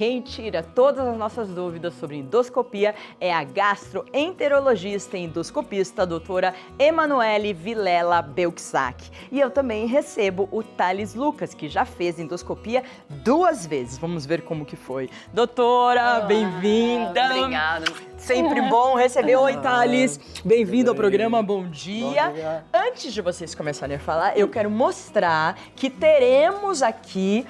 quem tira todas as nossas dúvidas sobre endoscopia é a gastroenterologista e endoscopista, a doutora Emanuele Vilela Belksack. E eu também recebo o Thales Lucas, que já fez endoscopia 2 vezes. Vamos ver como que foi. Doutora, bem-vinda! Obrigada. Sempre bom receber. Oi, Thales. Bem-vindo ao programa, bom dia. Bom dia. Antes de vocês começarem a falar, eu quero mostrar que teremos aqui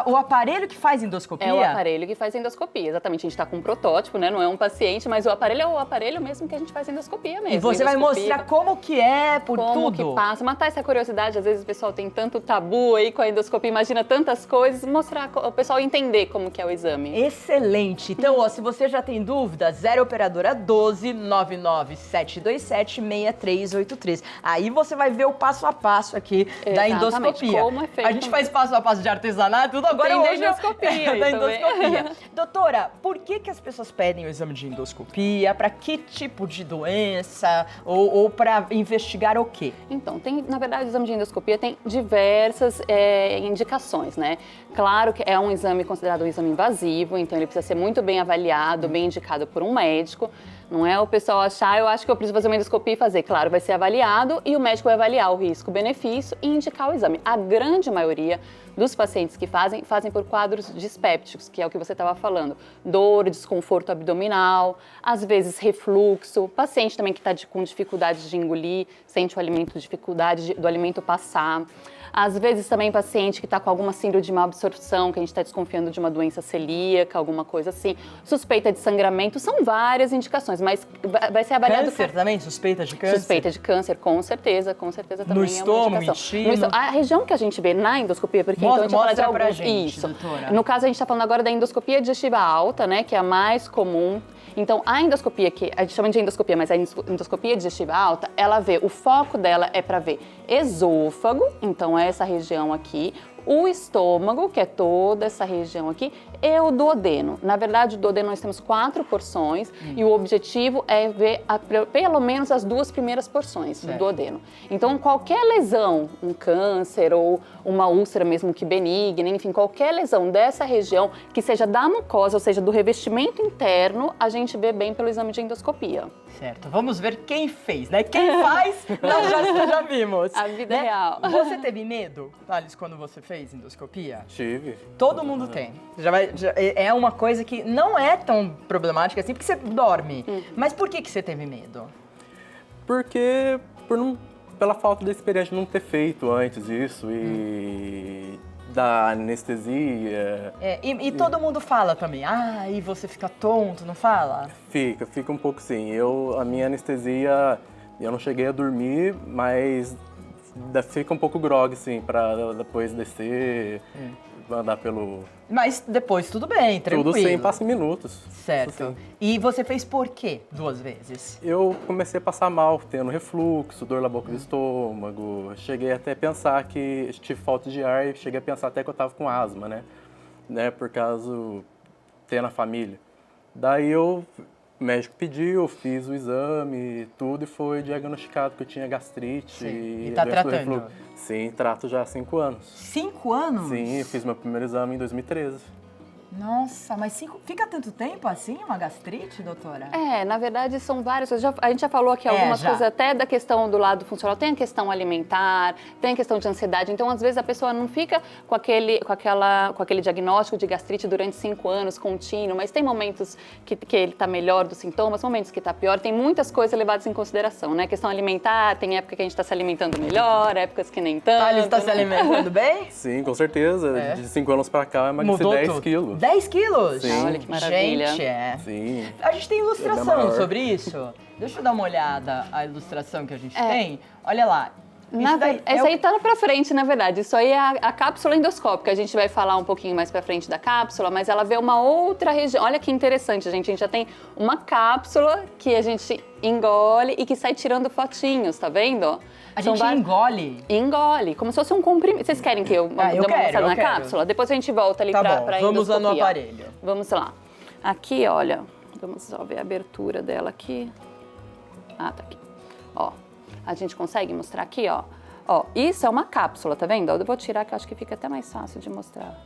o aparelho que faz endoscopia. É o aparelho que faz endoscopia, exatamente. A gente está com um protótipo, né? Não é um paciente, mas o aparelho é o aparelho mesmo que a gente faz endoscopia mesmo. E você vai mostrar como que é por como tudo. que passa, matar essa curiosidade. Às vezes o pessoal tem tanto tabu aí com a endoscopia, imagina tantas coisas, mostrar o pessoal entender como que é o exame. Excelente. Então, ó, se você já tem dúvida, 0 operadora 12 99727 6383. Aí você vai ver o passo a passo aqui da endoscopia. Como é feito. A gente faz passo a passo de artesanato, tudo agora Tem hoje da endoscopia. da Também. endoscopia. Doutora, por que as pessoas pedem o exame de endoscopia? Para que tipo de doença? Ou para investigar o quê? Então, na verdade, o exame de endoscopia tem diversas indicações, né? Claro que é um exame considerado um exame invasivo, então ele precisa ser muito bem avaliado, bem indicado por um médico. Não é o pessoal achar, eu acho que eu preciso fazer uma endoscopia e fazer. Claro, vai ser avaliado e o médico vai avaliar o risco-benefício e indicar o exame. A grande maioria dos pacientes que fazem por quadros dispépticos, que é o que você estava falando. Dor, desconforto abdominal, às vezes refluxo, paciente também que está com dificuldade de engolir, sente o alimento, dificuldade do alimento passar. Às vezes também paciente que está com alguma síndrome de má absorção, que a gente está desconfiando de uma doença celíaca, alguma coisa assim. Suspeita de sangramento, são várias indicações, mas vai ser avaliado... Câncer também? Suspeita de câncer? Suspeita de câncer, com certeza também no é estômago, uma indicação. intestino? A região que a gente vê na endoscopia, porque então a gente vai falar de pra alguns... gente, Isso. doutora. No caso, a gente está falando agora da endoscopia digestiva alta, né, que é a mais comum. Então, a endoscopia, que a gente chama de endoscopia, mas a endoscopia digestiva alta, ela vê, o foco dela é para ver esôfago, então é essa região aqui, o estômago, que é toda essa região aqui, e o duodeno. Na verdade, o duodeno nós temos 4 porções e o objetivo é ver pelo menos as 2 primeiras porções do duodeno. Então, qualquer lesão, um câncer ou uma úlcera mesmo que benigna, enfim, qualquer lesão dessa região que seja da mucosa, ou seja, do revestimento interno, a gente vê bem pelo exame de endoscopia. Certo, vamos ver quem fez, né? Quem faz, nós já vimos. A vida né? real. Você teve medo, Thales, quando você fez endoscopia? Tive. Todo mundo tem. É uma coisa que não é tão problemática assim, porque você dorme. Mas por que você teve medo? Porque pela falta de experiência de não ter feito antes isso e da anestesia. E todo mundo fala também, e você fica tonto, não fala? Fica um pouco sim. A minha anestesia, eu não cheguei a dormir, mas fica um pouco grog, sim, pra depois descer, andar pelo... Mas depois tudo bem, tranquilo. Tudo sem passa em minutos. Certo. E você fez por quê 2 vezes? Eu comecei a passar mal, tendo refluxo, dor na boca do estômago. Cheguei até a pensar que tive falta de ar e cheguei a pensar até que eu estava com asma, né? Por causa ter na família. Daí o médico pediu, fiz o exame, tudo, e foi diagnosticado que eu tinha gastrite. Sim. E tá doença do tratando? refluxo. Sim, trato já há 5 anos. 5 anos? Sim, eu fiz meu primeiro exame em 2013. Nossa, mas fica tanto tempo assim, uma gastrite, doutora? Na verdade são várias coisas. A gente já falou aqui algumas coisas até da questão do lado funcional. Tem a questão alimentar, tem a questão de ansiedade. Então, às vezes, a pessoa não fica com aquele diagnóstico de gastrite durante 5 anos contínuo, mas tem momentos que ele está melhor dos sintomas, momentos que está pior. Tem muitas coisas levadas em consideração, né? Questão alimentar, tem época que a gente está se alimentando melhor, épocas que nem tanto. Ele está se alimentando bem? Sim, com certeza. De 5 anos pra cá, eu emagreci Mudou 10 tudo. quilos. 10 quilos? Sim. Olha que maravilha. Gente, Sim. A gente tem Ele é ilustração maior. sobre isso. Deixa eu dar uma olhada a ilustração que a gente tem. Olha lá. Essa aí tá pra frente, na verdade. Isso aí é a cápsula endoscópica. A gente vai falar um pouquinho mais pra frente da cápsula, mas ela vê uma outra região. Olha que interessante, gente. A gente já tem uma cápsula que a gente engole e que sai tirando fotinhos, tá vendo? A gente engole? Engole, como se fosse um comprimido. Vocês querem que eu dê uma mostrada na cápsula? Depois a gente volta ali pra endoscopia. Vamos lá no aparelho. Vamos lá. Aqui, olha, vamos só ver a abertura dela aqui. Tá aqui. Ó, a gente consegue mostrar aqui, ó. Ó, isso é uma cápsula, tá vendo? Eu vou tirar que eu acho que fica até mais fácil de mostrar.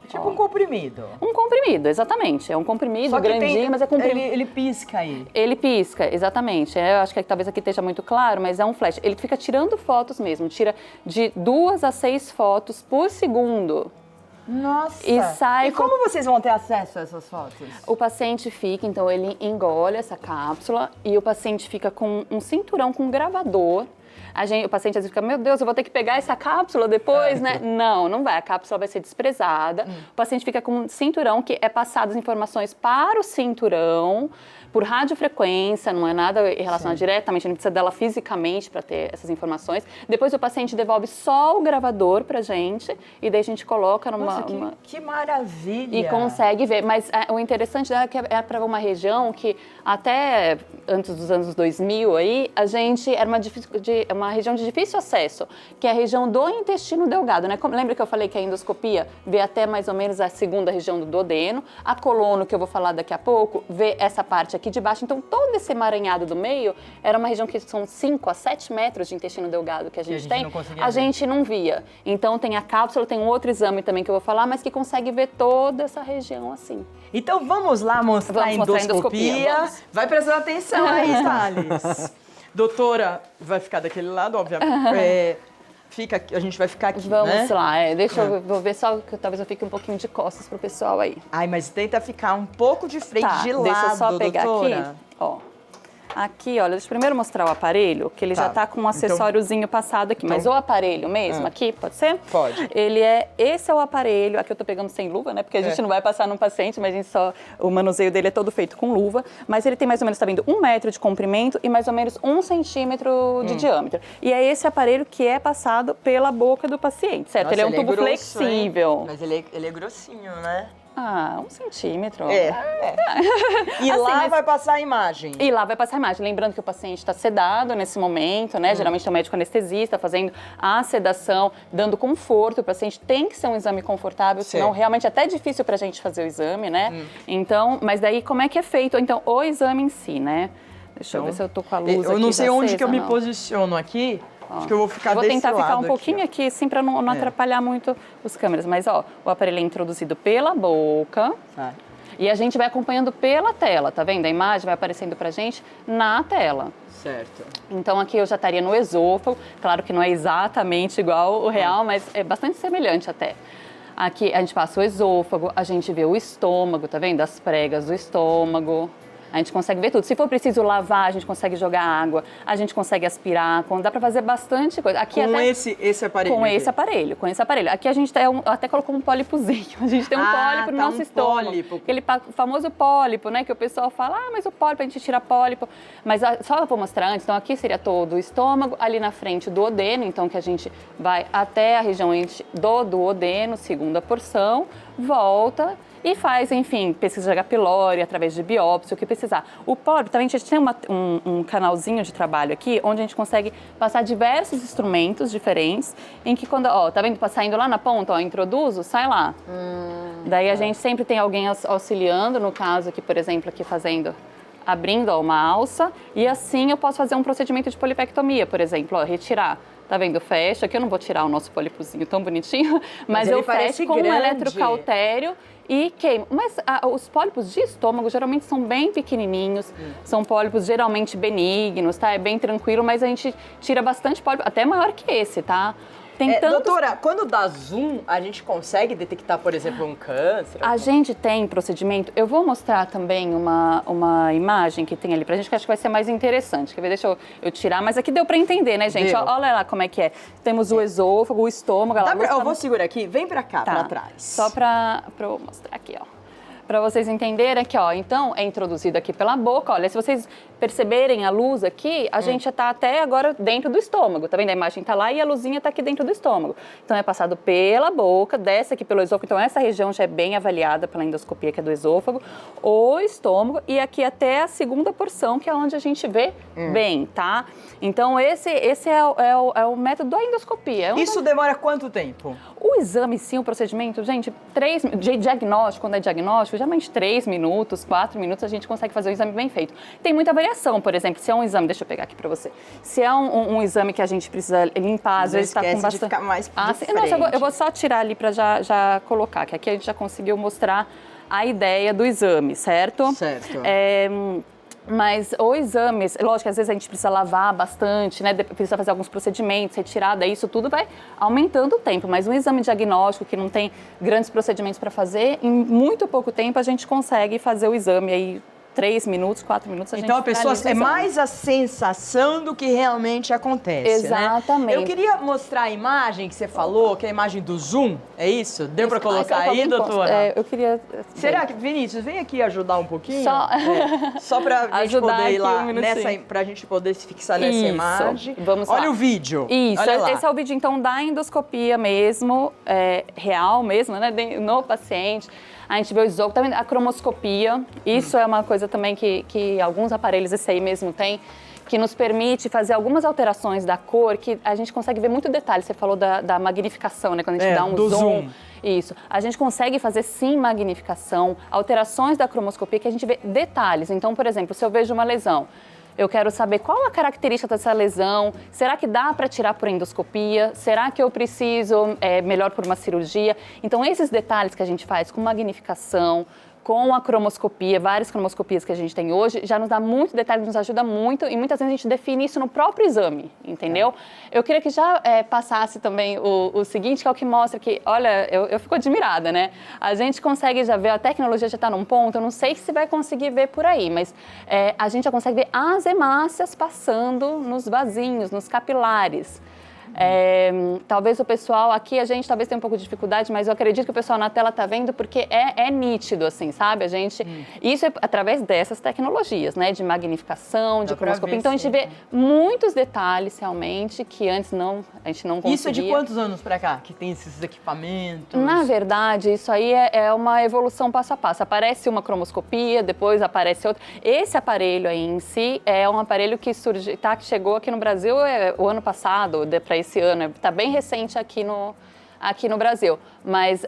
Tipo um comprimido. Um comprimido, exatamente. É um comprimido Só que grandinho, mas é comprimido. Ele pisca aí. Ele pisca, exatamente. Eu acho que talvez aqui esteja muito claro, mas é um flash. Ele fica tirando fotos mesmo, tira de 2 a 6 fotos por segundo. Nossa! E sai E como vocês vão ter acesso a essas fotos? O paciente fica, então ele engole essa cápsula e o paciente fica com um cinturão com um gravador. O paciente às vezes fica, meu Deus, eu vou ter que pegar essa cápsula depois, né? Não vai. A cápsula vai ser desprezada. O paciente fica com um cinturão que é passado as informações para o cinturão por radiofrequência, não é nada relacionado diretamente, não precisa dela fisicamente para ter essas informações. Depois o paciente devolve só o gravador pra gente e daí a gente coloca numa... Nossa, que maravilha! E consegue ver. Mas o interessante é que é para uma região que até antes dos anos 2000 aí, a gente era uma região de difícil acesso, que é a região do intestino delgado, né? Lembra que eu falei que a endoscopia vê até mais ou menos a segunda região do duodeno, a colono, que eu vou falar daqui a pouco, vê essa parte aqui de baixo. Então, todo esse emaranhado do meio era uma região que são 5 a 7 metros de intestino delgado que a gente tem. A gente não via. Então, tem a cápsula, tem um outro exame também que eu vou falar, mas que consegue ver toda essa região assim. Então, vamos lá mostrar a endoscopia. Vamos. Vai prestando atenção aí, Thales. Doutora, vai ficar daquele lado, obviamente. A gente vai ficar aqui, Vamos né? lá, deixa eu vou ver só que talvez eu fique um pouquinho de costas pro pessoal aí. Ai, mas tenta ficar um pouco de frente, de lado, deixa eu só pegar doutora. aqui, ó. Aqui, olha, deixa eu primeiro mostrar o aparelho, que ele já tá com um acessóriozinho passado aqui. Mas o aparelho mesmo aqui, pode ser? Pode. Esse é o aparelho, aqui eu tô pegando sem luva, né? Porque a gente não vai passar num paciente, mas o manuseio dele é todo feito com luva. Mas ele tem mais ou menos, tá vendo, 1 metro de comprimento e mais ou menos 1 centímetro de diâmetro. E é esse aparelho que é passado pela boca do paciente, certo? Nossa, ele é um tubo grosso, flexível. Hein? Mas ele é grossinho, né? 1 centímetro. E Assim, lá vai passar a imagem. E lá vai passar a imagem. Lembrando que o paciente está sedado nesse momento, né? Geralmente é o médico anestesista fazendo a sedação, dando conforto. O paciente tem que ser um exame confortável, senão realmente é até difícil para a gente fazer o exame, né? Então, mas daí como é que é feito? Então, o exame em si, né? Deixa eu ver se eu tô com a luz aqui. Eu não sei onde acesa, que eu me posiciono aqui. Acho que eu vou ficar vou tentar ficar um pouquinho aqui, aqui, assim, para não atrapalhar muito os câmeras. Mas, ó, o aparelho é introduzido pela boca. E a gente vai acompanhando pela tela, tá vendo? A imagem vai aparecendo pra gente na tela. Certo. Então, aqui eu já estaria no esôfago. Claro que não é exatamente igual o real, mas é bastante semelhante até. Aqui a gente passa o esôfago, a gente vê o estômago, tá vendo? As pregas do estômago. A gente consegue ver tudo. Se for preciso lavar, a gente consegue jogar água, a gente consegue aspirar, dá para fazer bastante coisa. Aqui com até, esse aparelho? Com esse aparelho. Aqui a gente até colocou um pólipozinho. A gente tem um pólipo no nosso estômago. Pólipo. Aquele famoso pólipo, né? Que o pessoal fala, mas o pólipo, a gente tira pólipo. Mas só eu vou mostrar antes. Então aqui seria todo o estômago, ali na frente o duodeno, então que a gente vai até a região do duodeno, segunda porção, volta e faz, enfim, pesquisa de H. pylori, através de biópsia, o que precisar. O pólipo, também a gente tem um canalzinho de trabalho aqui, onde a gente consegue passar diversos instrumentos diferentes, em que quando, tá vendo, saindo lá na ponta, introduzo, sai lá. Daí a gente sempre tem alguém auxiliando, no caso aqui, por exemplo, aqui abrindo uma alça, e assim eu posso fazer um procedimento de polipectomia, por exemplo, retirar. Tá vendo? Fecha, aqui eu não vou tirar o nosso pólipozinho tão bonitinho, mas eu fecho com um eletrocautério e queimo. Mas os pólipos de estômago geralmente são bem pequenininhos, são pólipos geralmente benignos, tá? É bem tranquilo, mas a gente tira bastante pólipo, até maior que esse, tá? Doutora, quando dá zoom, a gente consegue detectar, por exemplo, um câncer? A gente tem procedimento. Eu vou mostrar também uma imagem que tem ali pra gente, que acho que vai ser mais interessante. Quer ver? Deixa eu tirar, mas aqui deu pra entender, né, gente? Olha lá como é que é. Temos o esôfago, o estômago. Eu vou segurar aqui, vem pra cá, pra trás. Só pra eu mostrar aqui, para vocês entenderem aqui, então é introduzido aqui pela boca. Olha, se vocês perceberem a luz aqui, a gente já está até agora dentro do estômago, tá vendo? A imagem está lá e a luzinha está aqui dentro do estômago. Então é passado pela boca, desce aqui pelo esôfago. Então essa região já é bem avaliada pela endoscopia, que é do esôfago, o estômago e aqui até a segunda porção, que é onde a gente vê bem, tá? Então esse é o método da endoscopia. Isso demora quanto tempo? O exame, sim, o procedimento, gente, de diagnóstico, quando é diagnóstico, geralmente 3 minutos, 4 minutos, a gente consegue fazer o exame bem feito. Tem muita variação, por exemplo, se é um exame, deixa eu pegar aqui para você, se é um exame que a gente precisa limpar, às vezes está com bastante... de ficar mais de frente. Não, eu vou só tirar ali para já colocar, que aqui a gente já conseguiu mostrar a ideia do exame, certo? Certo. Mas o exame, lógico que às vezes a gente precisa lavar bastante, né? Precisa fazer alguns procedimentos, retirada, isso tudo vai aumentando o tempo. Mas um exame diagnóstico que não tem grandes procedimentos para fazer, em muito pouco tempo a gente consegue fazer o exame aí. 3 minutos, 4 minutos, a gente Então a pessoa finaliza o é exame. mais a sensação do que realmente acontece, Exatamente. né? Eu queria mostrar a imagem que você falou, que é a imagem do Zoom, é isso? Deu para colocar aí, doutora? Eu queria... Será que, Vinícius, vem aqui ajudar um pouquinho? Só pra gente ajudar poder ir lá, minutinho. pra gente poder se fixar nessa imagem. Vamos lá. Olha o vídeo. Isso, olha lá. esse é o vídeo então da endoscopia mesmo, real mesmo, né, no paciente. A gente vê o isótopo, também a cromoscopia, isso é uma coisa também que alguns aparelhos, esse aí mesmo tem, que nos permite fazer algumas alterações da cor, que a gente consegue ver muito detalhe. Você falou da magnificação, né, quando a gente dá um zoom. Isso. A gente consegue fazer, sim, magnificação, alterações da cromoscopia, que a gente vê detalhes. Então, por exemplo, se eu vejo uma lesão, eu quero saber qual a característica dessa lesão, será que dá para tirar por endoscopia, será que eu preciso melhor por uma cirurgia? Então, esses detalhes que a gente faz com magnificação, com a cromoscopia, várias cromoscopias que a gente tem hoje, já nos dá muito detalhe, nos ajuda muito e muitas vezes a gente define isso no próprio exame, entendeu? Eu queria que já passasse também o seguinte, que é o que mostra que, olha, eu fico admirada, né? A gente consegue já ver, a tecnologia já está num ponto, eu não sei se vai conseguir ver por aí, mas a gente já consegue ver as hemácias passando nos vasinhos, nos capilares. Talvez o pessoal aqui, a gente talvez tenha um pouco de dificuldade, mas eu acredito que o pessoal na tela está vendo porque é nítido, assim, sabe? Isso é através dessas tecnologias, né? De magnificação, de cromoscopia. Então a gente vê muitos detalhes realmente que antes a gente não conseguia. Isso é de quantos anos para cá que tem esses equipamentos? Na verdade, isso aí é uma evolução passo a passo. Aparece uma cromoscopia, depois aparece outra. Esse aparelho aí em si é um aparelho que que chegou aqui no Brasil o ano passado, para esse ano, está bem recente aqui no Brasil, mas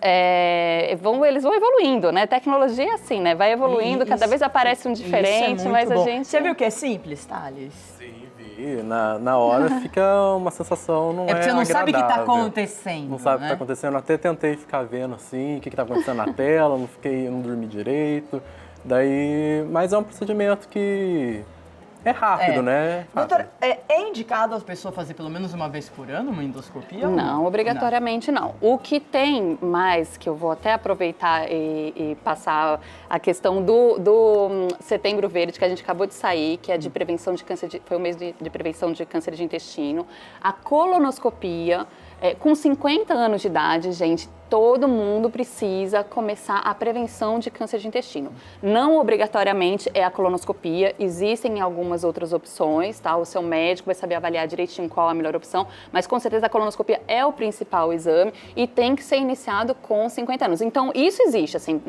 eles vão evoluindo, né? Tecnologia é assim, né? Vai evoluindo, cada vez aparece um diferente, mas bom. a gente... Você viu que é simples, Thales? Sim, vi. Na hora fica uma sensação, não é porque você não sabe o que está agradável. acontecendo, Não sabe o né? que está acontecendo. Até tentei ficar vendo assim, o que está acontecendo na tela, não dormi direito. Mas é um procedimento que... É rápido, né? Doutora, é indicado as pessoas fazer pelo menos uma vez por ano uma endoscopia? Não, obrigatoriamente não. O que tem mais, que eu vou até aproveitar e passar a questão do Setembro Verde, que a gente acabou de sair, que é de prevenção de câncer, foi o mês de prevenção de câncer de intestino. A colonoscopia, com 50 anos de idade, gente, todo mundo precisa começar a prevenção de câncer de intestino. Não obrigatoriamente é a colonoscopia, existem algumas outras opções, tá? O seu médico vai saber avaliar direitinho qual a melhor opção, mas com certeza a colonoscopia é o principal exame e tem que ser iniciado com 50 anos. Então, isso existe, assim,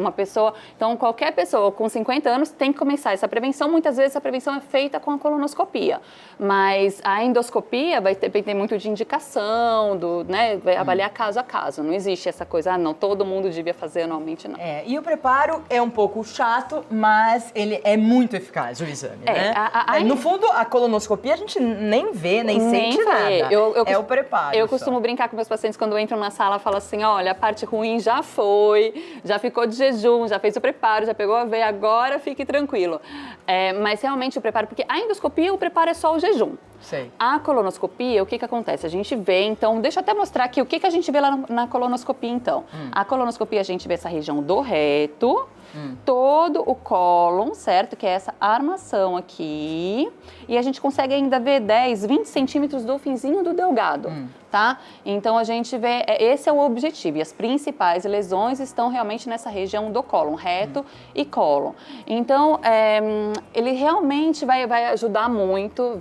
então qualquer pessoa com 50 anos tem que começar essa prevenção. Muitas vezes a prevenção é feita com a colonoscopia, mas a endoscopia vai ter muito de indicação, né? Vai avaliar caso a caso, não existe essa coisa, não, todo mundo devia fazer anualmente, não. E o preparo é um pouco chato, mas ele é muito eficaz, o exame, né? No fundo, a colonoscopia a gente nem vê, nem sente nada. É o preparo. Eu costumo brincar com meus pacientes quando entram na sala, falo assim, olha, a parte ruim já foi, já ficou de jejum, já fez o preparo, já pegou a veia, agora fique tranquilo. Mas realmente o preparo, porque a endoscopia, o preparo é só o jejum. Sei. A colonoscopia, o que acontece? A gente vê, então, deixa eu até mostrar aqui o que a gente vê lá na colonoscopia, então. A colonoscopia, a gente vê essa região do reto, todo o cólon, certo? Que é essa armação aqui. E a gente consegue ainda ver 10, 20 centímetros do finzinho do delgado, tá? Então, a gente vê, esse é o objetivo. E as principais lesões estão realmente nessa região do cólon, reto e cólon. Então, ele realmente vai ajudar muito,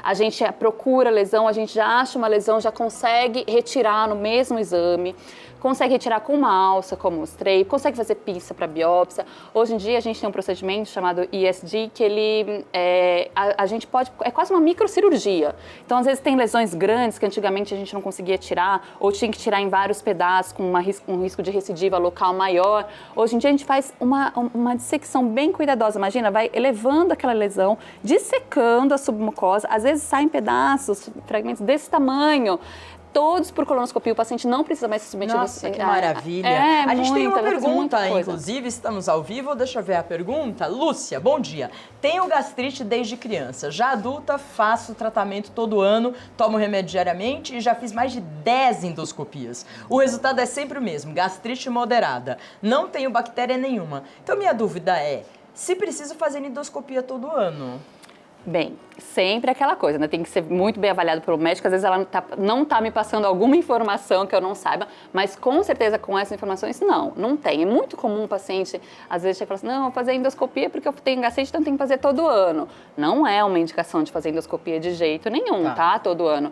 a gente procura lesão, a gente já acha uma lesão, já consegue retirar no mesmo exame, consegue retirar com uma alça, como mostrei, consegue fazer pinça para biópsia. Hoje em dia a gente tem um procedimento chamado ISD, que ele a gente pode, é quase uma microcirurgia. Então, às vezes tem lesões grandes que antigamente antigamente a gente não conseguia tirar, ou tinha que tirar em vários pedaços com um risco de recidiva local maior. Hoje em dia a gente faz uma dissecção bem cuidadosa, imagina, vai elevando aquela lesão, dissecando a submucosa, às vezes saem pedaços, fragmentos desse tamanho, todos por colonoscopia, o paciente não precisa mais se submeter. Nossa, que maravilha. A gente tem uma pergunta, inclusive, estamos ao vivo, deixa eu ver a pergunta. Lúcia, bom dia. Tenho gastrite desde criança, já adulta, faço tratamento todo ano, tomo remédio diariamente e já fiz mais de 10 endoscopias. O resultado é sempre o mesmo, gastrite moderada. Não tenho bactéria nenhuma. Então, minha dúvida é, se preciso fazer endoscopia todo ano? Bem, sempre aquela coisa, né? Tem que ser muito bem avaliado pelo médico. Às vezes ela não tá me passando alguma informação que eu não saiba, mas com certeza com essas informações, não tem. É muito comum o paciente, às vezes, chega e fala assim, não, vou fazer endoscopia porque eu tenho gastrite, então tem que fazer todo ano. Não é uma indicação de fazer endoscopia de jeito nenhum, tá? Todo ano.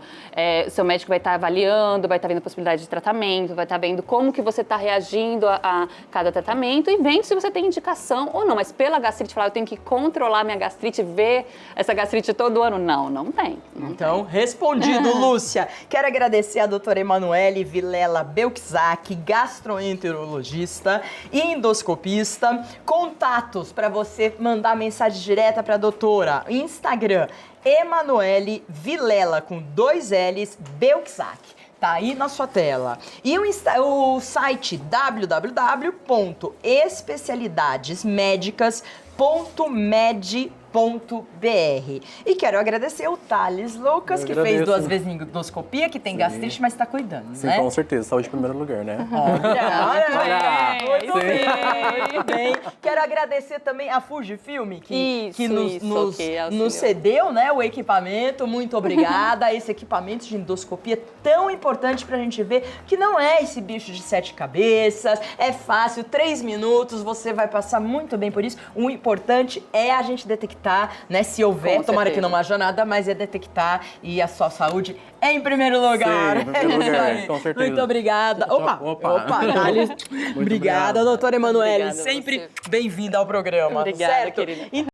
Seu médico vai estar avaliando, vai estar vendo a possibilidade de tratamento, vai estar vendo como que você está reagindo a cada tratamento e vendo se você tem indicação ou não. Mas pela gastrite, falar, eu tenho que controlar minha gastrite, ver essa gastrite todo ano. Não tem. Então, respondido, Lúcia. Quero agradecer a doutora Emanuele Vilela Belczak, gastroenterologista e endoscopista. Contatos para você mandar mensagem direta para a doutora. Instagram, Emanuele Vilela, com 2 L's, Belczak. Tá aí na sua tela. E o site www.especialidadesmedicas.med.br. E quero agradecer o Thales Lucas, que fez 2 vezes endoscopia, que tem gastrite, mas está cuidando, Sim, né? com certeza. Saúde em primeiro lugar, né? Olha, muito bem. Quero agradecer também a Fujifilm, que nos cedeu, né, o equipamento. Muito obrigada. Esse equipamento de endoscopia tão importante pra gente ver que não é esse bicho de 7 cabeças, é fácil, 3 minutos, você vai passar muito bem por isso. O importante é a gente detectar, né, se houver, tomara que não haja nada, mas é detectar e a sua saúde é em primeiro lugar. Sim, em primeiro lugar, com certeza. Muito obrigada. Opa, Thales. Obrigada, doutora Emanuele. Sempre bem-vinda ao programa. Obrigada, certo? querida.